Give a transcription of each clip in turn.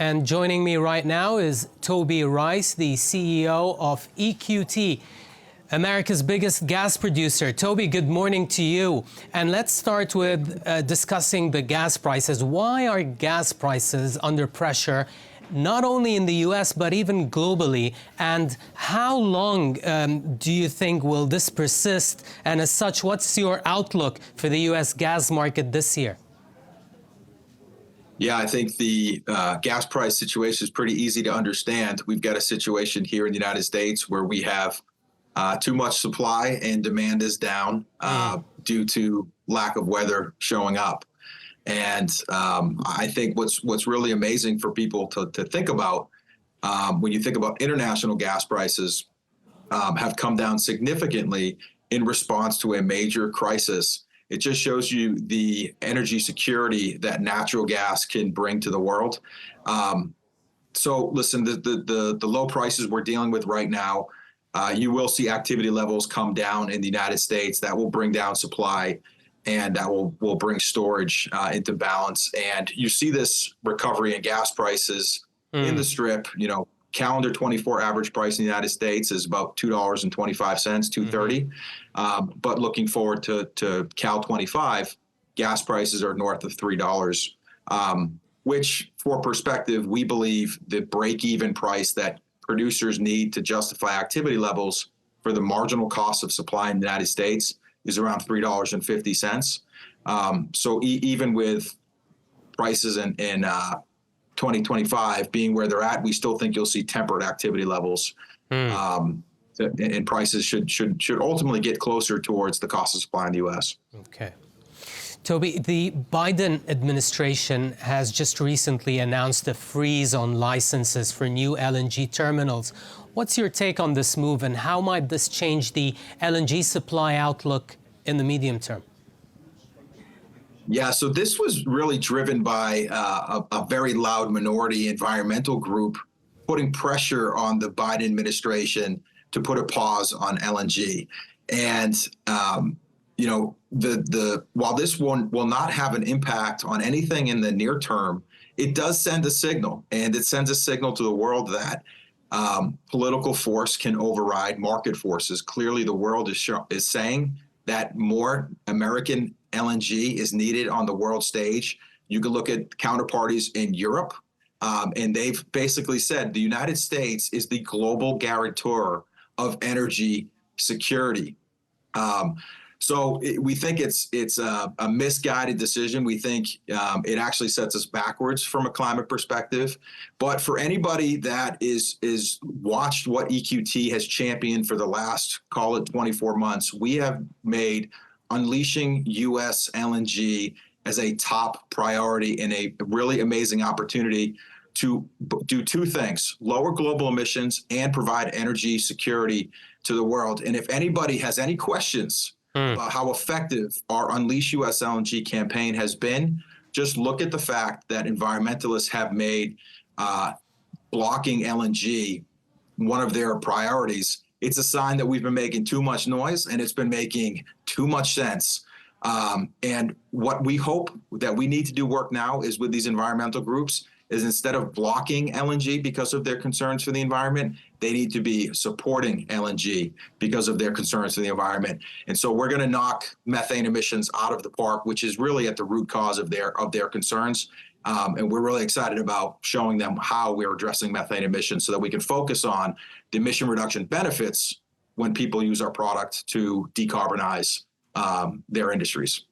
And joining me right now is Toby Rice, the CEO of EQT, America's biggest gas producer. Toby, good morning to you. And let's start with discussing the gas prices. Why are gas prices under pressure, not only in the US, but even globally? And how long do you think will this persist? And as such, what's your outlook for the US gas market this year? Yeah, I think the gas price situation is pretty easy to understand. We've got a situation here in the United States where we have too much supply and demand is down due to lack of weather showing up. And I think what's really amazing for people to think about when you think about international gas prices have come down significantly in response to a major crisis. It just shows you the energy security that natural gas can bring to the world. So listen, the low prices we're dealing with right now, you will see activity levels come down in the United States. That will bring down supply, and that will bring storage into balance. And you see this recovery in gas prices in the strip. You know, calendar 24 average price in the United States is about $2.25, $2.30. But looking forward to Cal 25, gas prices are north of $3, which, for perspective, we believe the break-even price that producers need to justify activity levels for the marginal cost of supply in the United States is around $3.50. So even with prices in 2025 being where they're at, we still think you'll see tempered activity levels, and prices should ultimately get closer towards the cost of supply in the U.S. Okay. Toby, the Biden administration has just recently announced a freeze on licenses for new LNG terminals. What's your take on this move, and how might this change the LNG supply outlook in the medium term? Yeah, so this was really driven by a very loud minority environmental group putting pressure on the Biden administration to put a pause on LNG. And, you know, while this one will not have an impact on anything in the near term, it does send a signal, and it sends a signal to the world that political force can override market forces. Clearly, the world is saying that more American LNG is needed on the world stage. You can look at counterparties in Europe, and they've basically said the United States is the global guarantor of energy security. So we think it's a misguided decision. We think it actually sets us backwards from a climate perspective. But for anybody that is watched what EQT has championed for the last, call it 24 months, we have made unleashing U.S. LNG as a top priority and a really amazing opportunity to do two things: lower global emissions and provide energy security to the world. And if anybody has any questions about how effective our Unleash US LNG campaign has been, just look at the fact that environmentalists have made blocking LNG one of their priorities. It's a sign that we've been making too much noise, and it's been making too much sense. And what we hope that we need to do work now is with these environmental groups is, instead of blocking LNG because of their concerns for the environment, they need to be supporting LNG because of their concerns for the environment. And so we're going to knock methane emissions out of the park, which is really at the root cause of their concerns. And we're really excited about showing them how we're addressing methane emissions so that we can focus on the emission reduction benefits when people use our product to decarbonize their industries.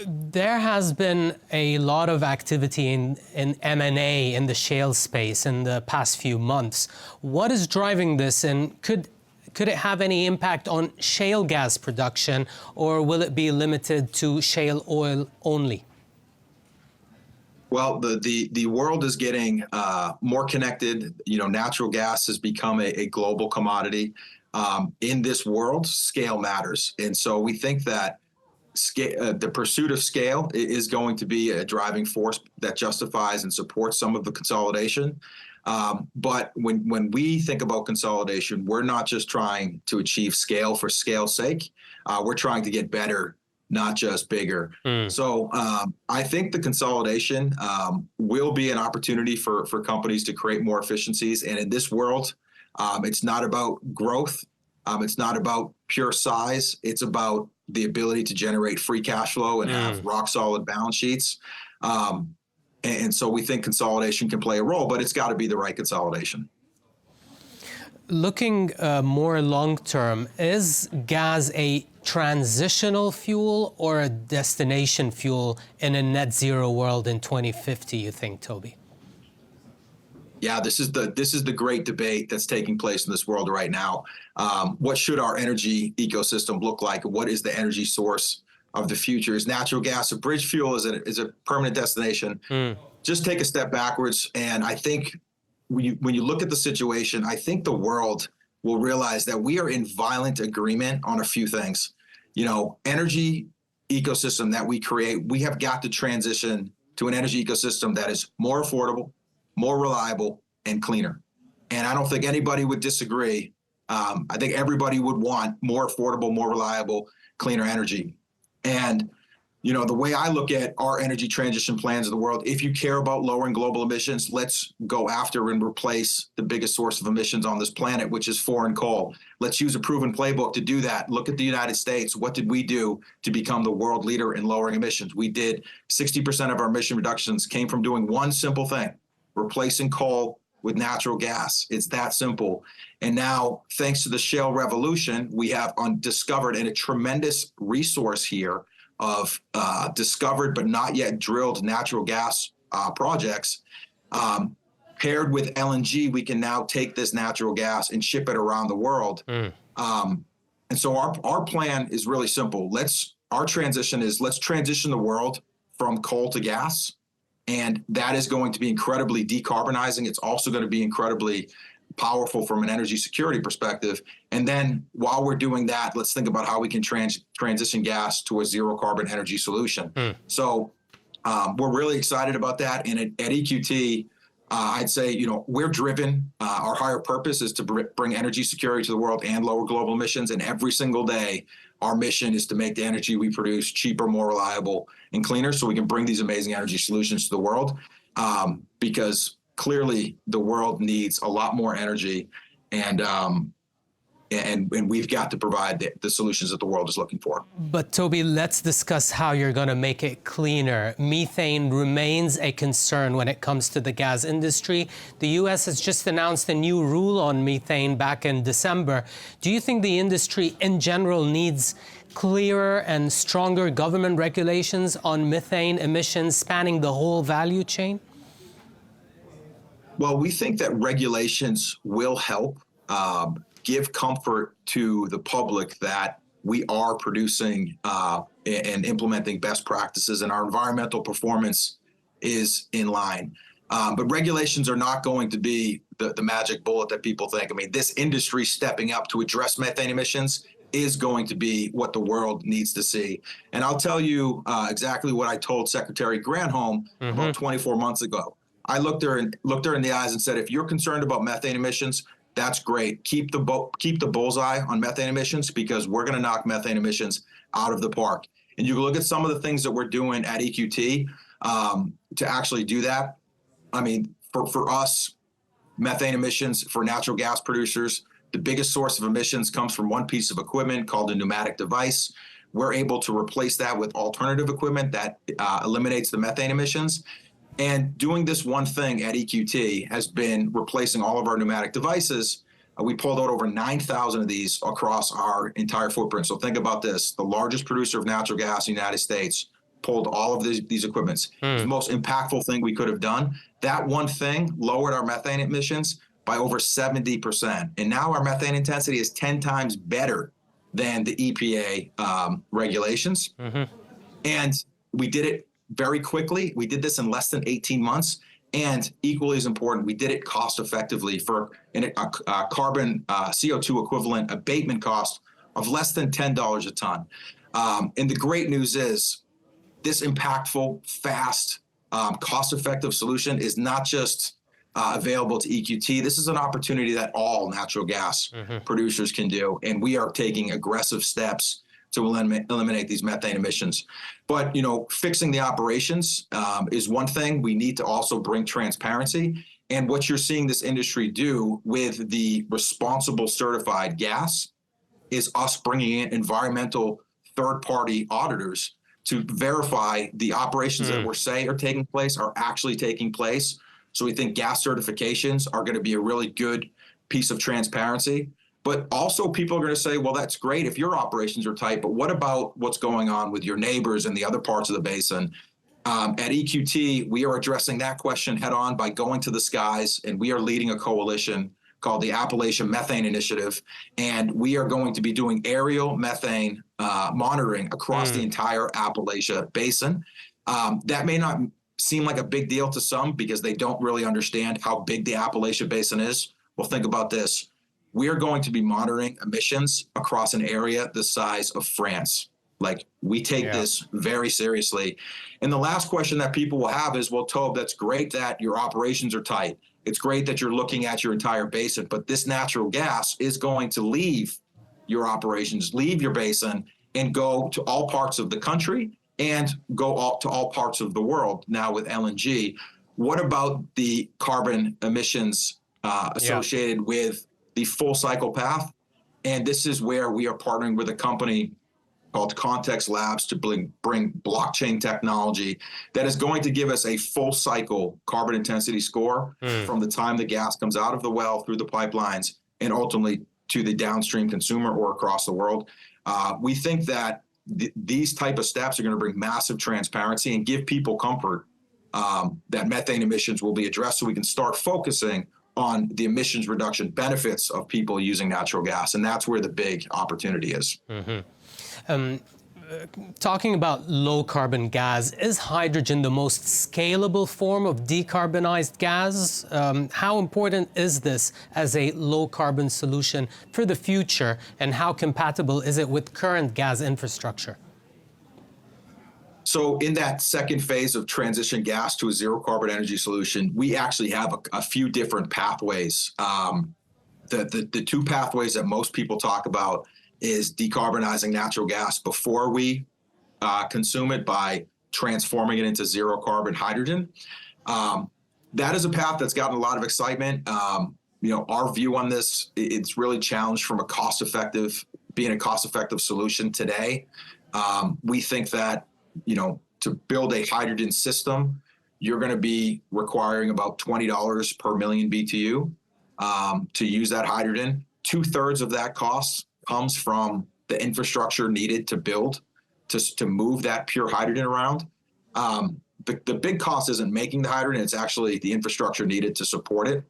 There has been a lot of activity in M&A in the shale space in the past few months. What is driving this, and could it have any impact on shale gas production, or will it be limited to shale oil only? Well, the world is getting more connected. You know, natural gas has become a global commodity. In this world, scale matters. And so we think that the pursuit of scale is going to be a driving force that justifies and supports some of the consolidation. But when we think about consolidation, we're not just trying to achieve scale for scale's sake. We're trying to get better not just bigger. So I think the consolidation will be an opportunity for companies to create more efficiencies. And in this world, it's not about growth. It's not about pure size. It's about the ability to generate free cash flow and have rock solid balance sheets. And so we think consolidation can play a role, but it's got to be the right consolidation. Looking more long-term, is gas a transitional fuel or a destination fuel in a net zero world in 2050, you think, Toby? Yeah, this is the great debate that's taking place in this world right now. What should our energy ecosystem look like? What is the energy source of the future? Is natural gas a bridge fuel? Is a permanent destination? Just take a step backwards, and I think when you look at the situation, I think the world will realize that we are in violent agreement on a few things. You know, energy ecosystem that we create, we have got to transition to an energy ecosystem that is more affordable, more reliable, and cleaner. And I don't think anybody would disagree. I think everybody would want more affordable, more reliable, cleaner energy. And you know, the way I look at our energy transition plans in the world, if you care about lowering global emissions, let's go after and replace the biggest source of emissions on this planet, which is foreign coal. Let's use a proven playbook to do that. Look at the United States. What did we do to become the world leader in lowering emissions? We did 60% of our emission reductions came from doing one simple thing, replacing coal with natural gas. It's that simple. And now, thanks to the shale revolution, we have discovered a tremendous resource here of discovered but not yet drilled natural gas projects. Paired with LNG, we can now take this natural gas and ship it around the world. And so our plan is really simple. Let's transition the world from coal to gas. And that is going to be incredibly decarbonizing. It's also going to be incredibly powerful from an energy security perspective. And then while we're doing that, let's think about how we can transition gas to a zero carbon energy solution. So we're really excited about that. And at EQT, I'd say, you know, we're driven. Our higher purpose is to bring energy security to the world and lower global emissions. And every single day, our mission is to make the energy we produce cheaper, more reliable, and cleaner so we can bring these amazing energy solutions to the world. Because clearly the world needs a lot more energy, and we've got to provide the solutions that the world is looking for. But Toby, let's discuss how you're going to make it cleaner. Methane remains a concern when it comes to the gas industry. The U.S. has just announced a new rule on methane back in December. Do you think the industry in general needs clearer and stronger government regulations on methane emissions spanning the whole value chain? Well, we think that regulations will help give comfort to the public that we are producing and implementing best practices and our environmental performance is in line. But regulations are not going to be the magic bullet that people think. I mean, this industry stepping up to address methane emissions is going to be what the world needs to see. And I'll tell you exactly what I told Secretary Granholm about 24 months ago. I looked her in the eyes and said, if you're concerned about methane emissions, that's great. Keep the bullseye on methane emissions, because we're going to knock methane emissions out of the park. And you can look at some of the things that we're doing at EQT to actually do that. I mean, for us, methane emissions for natural gas producers, the biggest source of emissions comes from one piece of equipment called a pneumatic device. We're able to replace that with alternative equipment that eliminates the methane emissions. And doing this one thing at EQT has been replacing all of our pneumatic devices. We pulled out over 9,000 of these across our entire footprint. So think about this. The largest producer of natural gas in the United States pulled all of these equipments. It's the most impactful thing we could have done. That one thing lowered our methane emissions by over 70%. And now our methane intensity is 10 times better than the EPA regulations. And we did it very quickly. We did this in less than 18 months. And equally as important, we did it cost effectively for a carbon CO2 equivalent abatement cost of less than $10 a ton. And the great news is this impactful, fast, cost-effective solution is not just available to EQT. This is an opportunity that all natural gas producers can do. And we are taking aggressive steps to eliminate these methane emissions. But, fixing the operations is one thing. We need to also bring transparency. And what you're seeing this industry do with the responsible certified gas is us bringing in environmental third-party auditors to verify the operations that we're saying are taking place are actually taking place. So we think gas certifications are going to be a really good piece of transparency. But also people are going to say, well, that's great if your operations are tight, but what about what's going on with your neighbors and the other parts of the basin? At EQT, we are addressing that question head on by going to the skies, and we are leading a coalition called the Appalachian Methane Initiative. And we are going to be doing aerial methane monitoring across the entire Appalachia Basin. That may not seem like a big deal to some because they don't really understand how big the Appalachia Basin is. Well, think about this. We are going to be monitoring emissions across an area the size of France. Like, we take this very seriously. And the last question that people will have is, well, Tobe, that's great that your operations are tight. It's great that you're looking at your entire basin, but this natural gas is going to leave your operations, leave your basin, and go to all parts of the country and go to all parts of the world now with LNG. What about the carbon emissions associated with the full cycle path? And this is where we are partnering with a company called Context Labs to bring blockchain technology that is going to give us a full cycle carbon intensity score from the time the gas comes out of the well through the pipelines and ultimately to the downstream consumer or across the world. We think that these type of steps are going to bring massive transparency and give people comfort that methane emissions will be addressed, so we can start focusing on the emissions reduction benefits of people using natural gas. And that's where the big opportunity is. Talking about low carbon gas, is hydrogen the most scalable form of decarbonized gas? How important is this as a low carbon solution for the future, and how compatible is it with current gas infrastructure? So in that second phase of transition gas to a zero carbon energy solution, we actually have a few different pathways. The two pathways that most people talk about is decarbonizing natural gas before we consume it by transforming it into zero carbon hydrogen. That is a path that's gotten a lot of excitement. Our view on this, it's really challenged from being a cost-effective solution today. We think that, to build a hydrogen system, you're going to be requiring about $20 per million BTU to use that hydrogen. 2/3 of that cost comes from the infrastructure needed to build, to move that pure hydrogen around. The big cost isn't making the hydrogen, it's actually the infrastructure needed to support it.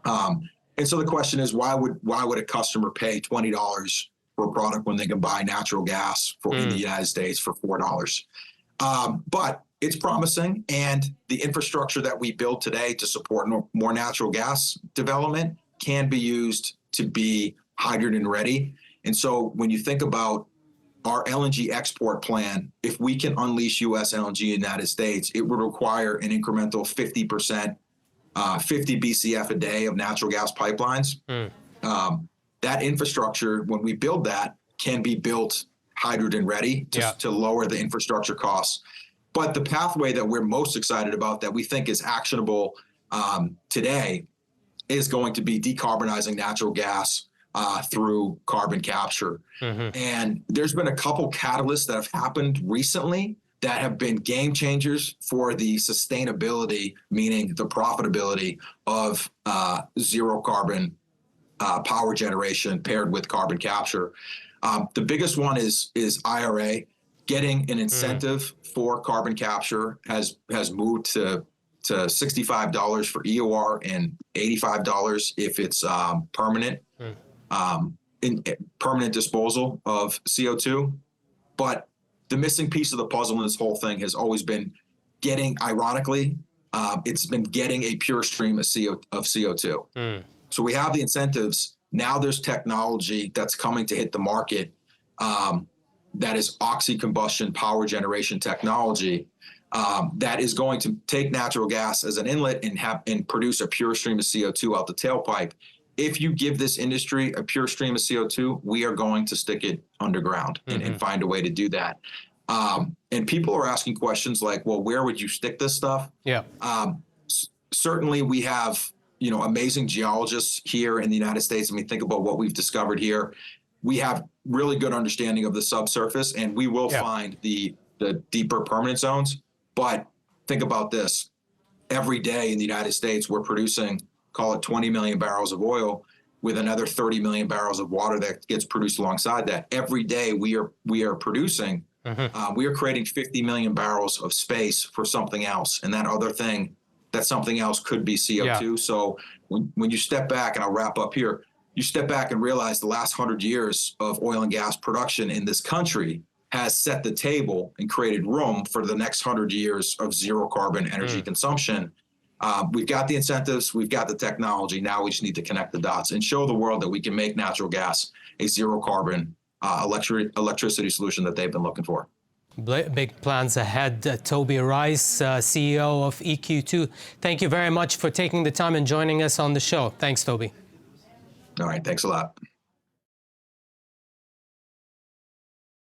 And so the question is, why would a customer pay $20 for a product when they can buy natural gas in the United States for $4? But it's promising, and the infrastructure that we build today to support more natural gas development can be used to be hydrogen ready. And so when you think about our LNG export plan, if we can unleash U.S. LNG in the United States, it would require an incremental 50%, 50 BCF a day of natural gas pipelines. That infrastructure, when we build that, can be built hydrogen ready to lower the infrastructure costs. But the pathway that we're most excited about, that we think is actionable today, is going to be decarbonizing natural gas through carbon capture. And there's been a couple catalysts that have happened recently that have been game changers for the sustainability, meaning the profitability of zero carbon power generation paired with carbon capture. The biggest one is IRA. Getting an incentive for carbon capture has moved to $65 for EOR and $85 if it's permanent. In permanent disposal of CO2. But the missing piece of the puzzle in this whole thing has always been it's been getting a pure stream of CO2. So we have the incentives. Now there's technology that's coming to hit the market that is oxy-combustion power generation technology that is going to take natural gas as an inlet and produce a pure stream of CO2 out the tailpipe. if you give this industry a pure stream of CO2, we are going to stick it underground and find a way to do that. And people are asking questions like, well, where would you stick this stuff? Yeah. Certainly we have, amazing geologists here in the United States. I mean, think about what we've discovered here. We have really good understanding of the subsurface, and we will find the deeper permanent zones. But think about this. Every day in the United States, we're producing, call it 20 million barrels of oil with another 30 million barrels of water that gets produced alongside that. Every day we are producing, we are creating 50 million barrels of space for something else. And that other thing, that something else could be CO2. Yeah. So when you step back, and I'll wrap up here, you step back and realize the last 100 years of oil and gas production in this country has set the table and created room for the next 100 years of zero carbon energy consumption. We've got the incentives, we've got the technology. Now we just need to connect the dots and show the world that we can make natural gas a zero carbon electricity solution that they've been looking for. Big plans ahead. Toby Rice, CEO of EQT. Thank you very much for taking the time and joining us on the show. Thanks, Toby. All right, thanks a lot.